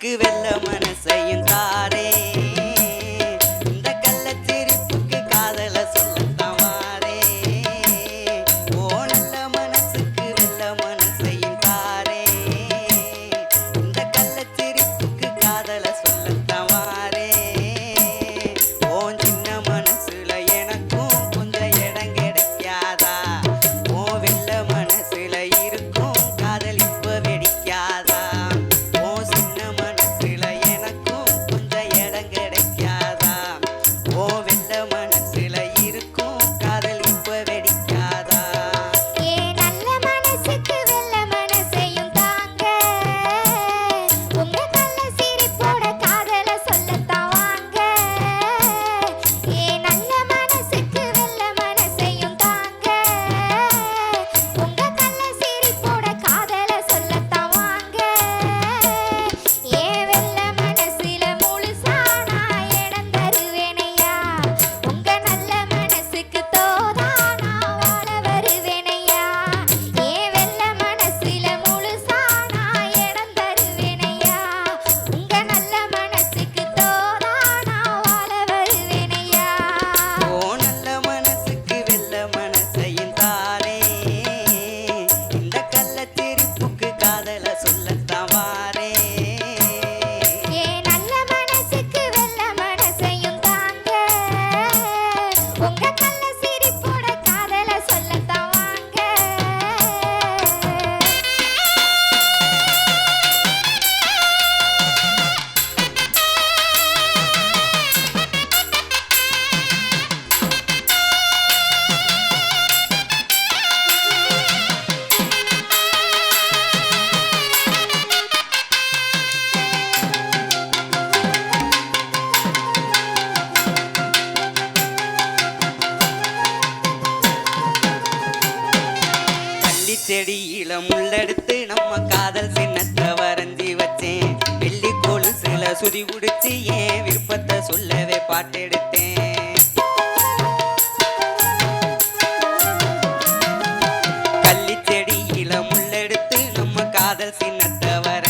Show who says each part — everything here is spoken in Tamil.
Speaker 1: மனசுக்கு வெள்ள மனசையும் தாரே இந்த கள்ளச்சிரிப்புக்கு காதல சொல்லத்தான் வாரே ஓ நல்ல மனசுக்கு வெள்ள மனசையும் தாரே இந்த கள்ளச்சிரிப்புக்கு காதல சொல்லத்தான் வாரே ஓ சின்ன மனசுல எனக்கும் கொஞ்சம் இடம் கிடைக்காதா ஓ வெள்ள மனசுல இருக்கும் காதல் இப்ப வெடிக்காதா ஓ சின்ன மனசுல எனக்கும் கொஞ்சம் இடம் கிடைக்காதா ஓ வெள்ள மனசுல இருக்கும் காதல் இப்ப வெடிக்காதா
Speaker 2: ஏ நல்ல மனசுக்கு வெள்ள மனசையும் தாங்க உங்க கள்ள சிரிப்போட காதல சொல்லத்தான் வாங்க ஏ நல்ல மனசுக்கு வெள்ள மனசையும் தாங்க உங்க கள்ள சிரிப்போட காதல சொல்லத்தான் வாங்க ஏ வெள்ள மனசுல முழுசா நான் இடம் தருவேனையா உங்க நல்ல மனசுக்கு தோதா நான் வாழ வருவேனையா ஏ வெள்ள மனசுல முழுசா நான் இடம் தருவேனையா உங்க நல்ல மனசுக்கு தோதா நான் வாழ வருவேனையா
Speaker 1: ஓ நல்ல மனசுக்கு வெள்ள மனசையும் தாரே இந்த கள்ளச்சிரிப்புக்கு காதல சொல்லத்தான் வாரே
Speaker 2: ஏ நல்ல மனசுக்கு வெள்ள மனசையும் தாங்க உங்க கள்ள சிரிப்போட காதல சொல்லத்தான் வாங்க
Speaker 1: கள்ளி செடியில முள்ளெடுத்து நம்ம காதல் சின்னத்தை வரைஞ்சி வச்சேன் வெள்ளி கொலுசுல சுதி குடிச்சு என் விருப்பத்தை சொல்லவே பாட்டெடுத்தேன் கள்ளி செடியில முள்ளெடுத்து நம்ம காதல் சின்னத்தை வரைஞ்சி